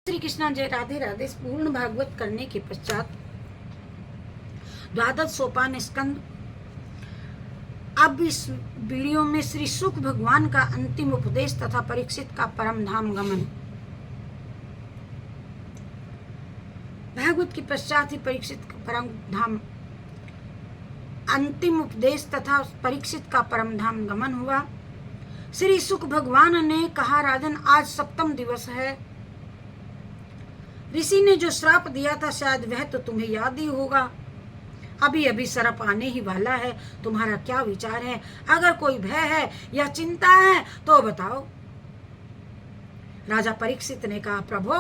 श्री कृष्ण जय राधे राधे। पूर्ण भागवत करने के पश्चात द्वादश सोपान स्कंद। अब इस वीडियो में श्री शुक भगवान का अंतिम उपदेश तथा परीक्षित का परम धाम गमन। भागवत के पश्चात ही परीक्षित का परम धाम अंतिम उपदेश तथा परीक्षित का परम धाम गमन हुआ। श्री शुक भगवान ने कहा, राजन, आज सप्तम दिवस है। ऋषि ने जो श्राप दिया था शायद वह तो तुम्हें याद ही होगा। अभी अभी सर्प आने ही वाला है। तुम्हारा क्या विचार है? अगर कोई भय है या चिंता है तो बताओ। राजा परीक्षित ने कहा, प्रभु,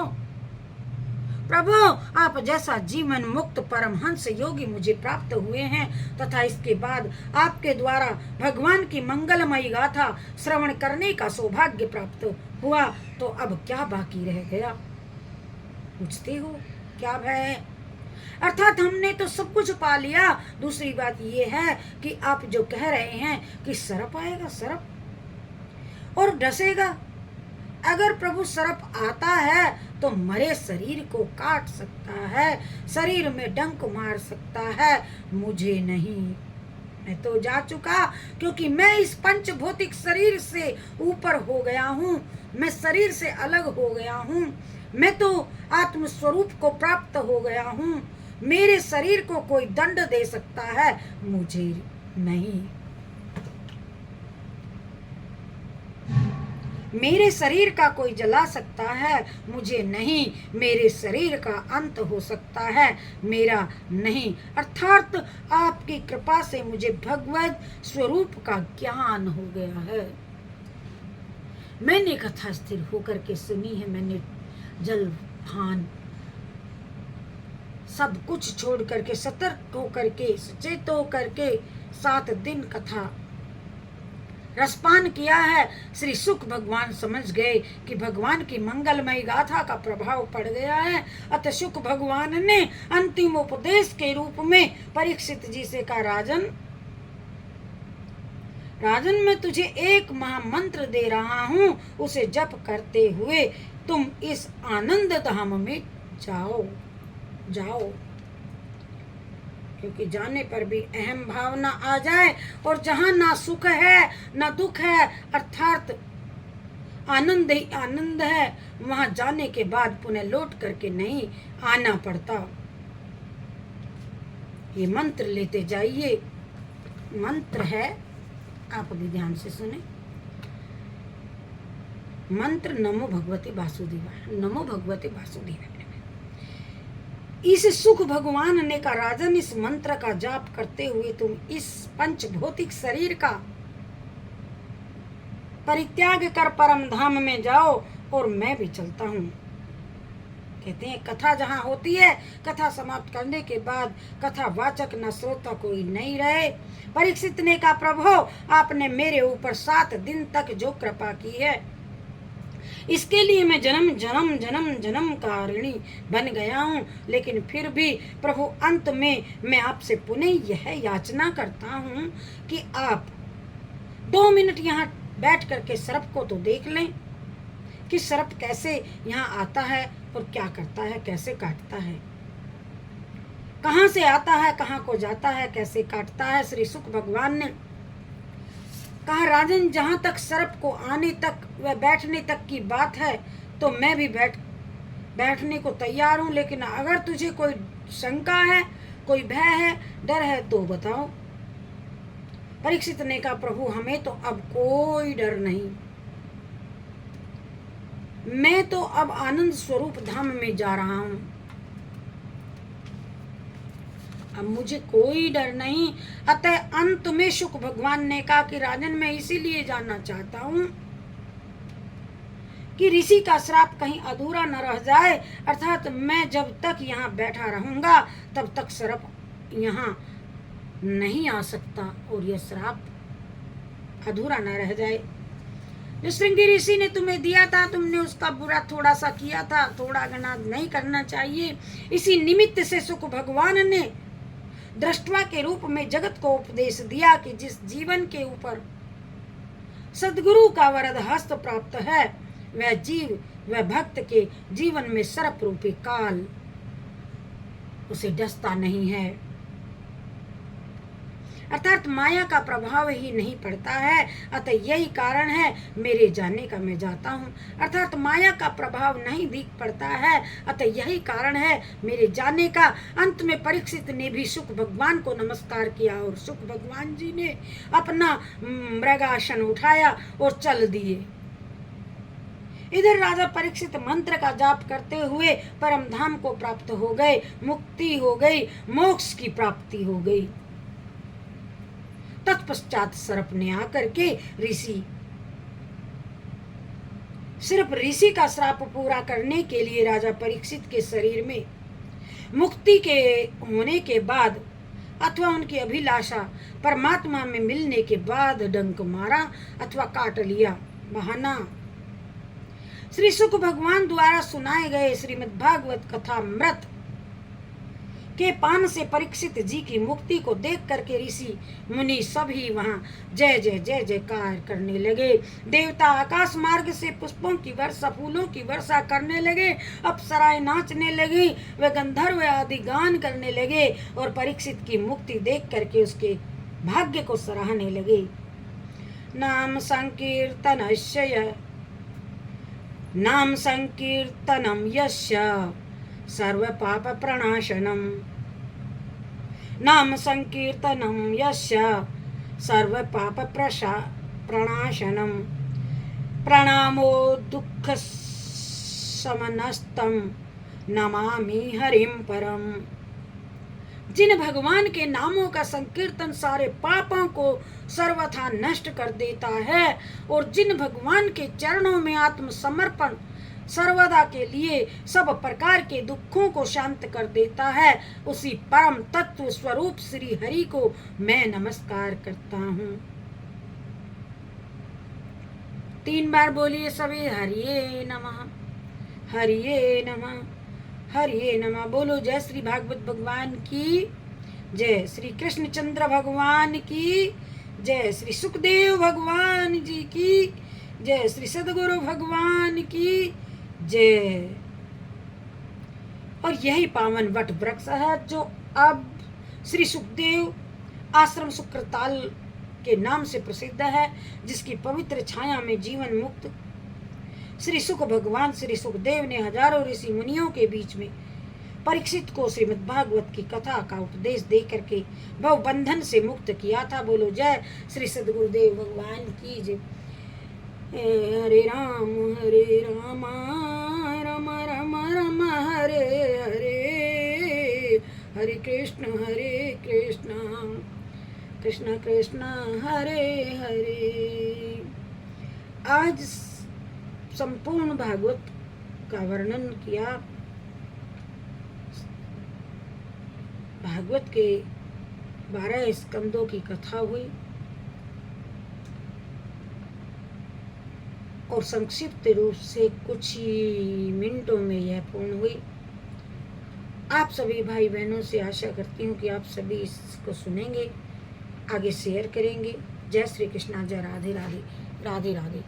आप जैसा जीवन मुक्त परमहंस योगी मुझे प्राप्त हुए हैं तथा इसके बाद आपके द्वारा भगवान की मंगलमयी गाथा श्रवण करने का सौभाग्य प्राप्त हुआ, तो अब क्या बाकी रह गया? पूछते हो क्या भय है? अर्थात हमने तो सब कुछ पा लिया। दूसरी बात यह है कि आप जो कह रहे हैं कि सर्प आएगा, सर्प और डसेगा। अगर प्रभु सर्प आता है तो मरे शरीर को काट सकता है, शरीर में डंक मार सकता है, मुझे नहीं। मैं तो जा चुका, क्योंकि मैं इस पंच भौतिक शरीर से ऊपर हो गया हूँ। मैं शरीर से अलग हो गया हूँ। मैं तो आत्म स्वरूप को प्राप्त हो गया हूँ। मेरे शरीर को कोई दंड दे सकता है, मुझे नहीं। मेरे शरीर का कोई जला सकता है, मुझे नहीं। मेरे शरीर का अंत हो सकता है, मेरा नहीं। अर्थात आपकी कृपा से मुझे भगवत स्वरूप का ज्ञान हो गया है। मैंने कथा स्थिर होकर के सुनी है। मैंने जल भान सब कुछ छोड़ करके, सतर्क होकर के, सचेत होकर के 7 दिन कथा रसपान किया है। श्री शुक भगवान समझ गए कि भगवान की मंगलमयी गाथा का प्रभाव पड़ गया है। अतः शुक भगवान ने अंतिम उपदेश के रूप में परीक्षित जी से कहा, राजन, मैं तुझे एक महामंत्र दे रहा हूँ, उसे जप करते हुए तुम इस आनंद धाम में जाओ। क्योंकि जाने पर भी अहम भावना आ जाए और जहां ना सुख है ना दुख है, अर्थात आनंद ही आनंद है, वहां जाने के बाद पुनः लौट करके नहीं आना पड़ता। ये मंत्र लेते जाइए। मंत्र है, आप भी ध्यान से सुने। मंत्र नमो भगवते वासुदेवाय, नमो भगवते वासुदेवाय। इस सुख भगवान ने कहा, राजन, इस मंत्र का जाप करते हुए तुम इस पंच भौतिक शरीर का परित्याग कर परम धाम में जाओ और मैं भी चलता हूँ। कहते हैं कथा जहाँ होती है, कथा समाप्त करने के बाद कथा वाचक न श्रोता कोई नहीं रहे। परीक्षित ने कहा, प्रभु, आपने मेरे ऊपर 7 दिन तक जो कृपा की है, इसके लिए मैं जन्म का ऋणी बन गया हूँ। लेकिन फिर भी प्रभु, अंत में मैं आपसे पुनः यह याचना करता हूँ कि आप 2 मिनट यहाँ बैठ करके सर्प को तो देख लें कि सर्प कैसे यहाँ आता है और क्या करता है, कैसे काटता है, कहाँ से आता है, कहाँ को जाता है, कैसे काटता है। श्री शुक भगवान ने कहा, राजन, जहां तक सर्प को आने तक व बैठने तक की बात है तो मैं भी बैठने को तैयार हूं। लेकिन अगर तुझे कोई शंका है, कोई भय है, डर है तो बताओ। परीक्षित ने कहा, प्रभु, हमें तो अब कोई डर नहीं। मैं तो अब आनंद स्वरूप धाम में जा रहा हूं। अब मुझे कोई डर नहीं। अतः अंत में शुक भगवान ने कहा कि राजन, मैं इसीलिए जानना चाहता हूँ कि ऋषि का श्राप कहीं अधूरा न रह जाए। अर्थात मैं जब तक यहाँ बैठा रहूंगा तब तक सर्प यहाँ नहीं आ सकता और यह श्राप अधूरा न रह जाए। जो श्रृंगी ऋषि ने तुम्हें दिया था, तुमने उसका बुरा थोड़ा सा किया था, थोड़ा गना नहीं करना चाहिए। इसी निमित्त से शुक भगवान ने दृष्टवा के रूप में जगत को उपदेश दिया कि जिस जीवन के ऊपर सद्गुरु का वरद हस्त प्राप्त है, वह जीव वह भक्त के जीवन में सर्प रूपी काल उसे डसता नहीं है, अर्थात माया का प्रभाव ही नहीं पड़ता है। अतः यही कारण है मेरे जाने का मैं जाता हूँ, अर्थात माया का प्रभाव नहीं दिख पड़ता है, अतः यही कारण है मेरे जाने का। अंत में परीक्षित ने भी शुक भगवान को नमस्कार किया और शुक भगवान जी ने अपना मृगासन उठाया और चल दिए। इधर राजा परीक्षित मंत्र का जाप करते हुए परम धाम को प्राप्त हो गए, मुक्ति हो गई, मोक्ष की प्राप्ति हो गई। तत्पश्चात सर्प ने आकर के सिर्फ ऋषि का श्राप पूरा करने के लिए राजा परीक्षित के शरीर में मुक्ति के होने के बाद अथवा उनकी अभिलाषा परमात्मा में मिलने के बाद डंक मारा अथवा काट लिया। बहाना श्री शुक भगवान द्वारा सुनाए गए श्रीमद् भागवत कथामृत के पान से परीक्षित जी की मुक्ति को देख करके ऋषि मुनि सभी वहां जय जय जय जयकार करने लगे। देवता आकाश मार्ग से पुष्पों की वर्षा, फूलों की वर्षा करने लगे, अप्सराएं नाचने लगी, वे गंधर्व आदि गान करने लगे और परीक्षित की मुक्ति देख करके उसके भाग्य को सराहने लगे। नाम संकीर्तनम यस्य सर्व पाप प्रणाशनम, नाम संकीर्तनम यस्य सर्व पाप प्रणाशनम, प्रणामो दुःख समनस्तम नमामि हरिम परम। जिन भगवान के नामों का संकीर्तन सारे पापों को सर्वथा नष्ट कर देता है और जिन भगवान के चरणों में आत्मसमर्पण सर्वदा के लिए सब प्रकार के दुखों को शांत कर देता है, उसी परम तत्व स्वरूप श्री हरि को मैं नमस्कार करता हूँ। 3 बार बोलिए सभी, हरिये नमः, हरिये नमः, हरिये नमः। बोलो जय श्री भागवत भगवान की जय, श्री कृष्णचंद्र भगवान की जय, श्री सुखदेव भगवान जी की जय, श्री सदगुरु भगवान की जय। और यही पावन वट वृक्ष है जो अब श्री सुखदेव आश्रम शुक्रताल के नाम से प्रसिद्ध है, जिसकी पवित्र छाया में जीवन मुक्त श्री सुख भगवान श्री सुखदेव ने हजारों ऋषि मुनियों के बीच में परीक्षित को श्रीमद् भागवत की कथा का उपदेश दे करके भव बंधन से मुक्त किया था। बोलो जय श्री सदगुरुदेव भगवान की जय। हरे राम राम राम राम हरे हरे, हरे कृष्ण कृष्ण कृष्ण हरे हरे। आज संपूर्ण भागवत का वर्णन किया, भागवत के 12 स्कंदों की कथा हुई और संक्षिप्त रूप से कुछ ही मिनटों में यह पूर्ण हुई। आप सभी भाई बहनों से आशा करती हूँ कि आप सभी इसको सुनेंगे, आगे शेयर करेंगे। जय श्री कृष्णा, जय राधे राधे, राधे राधे।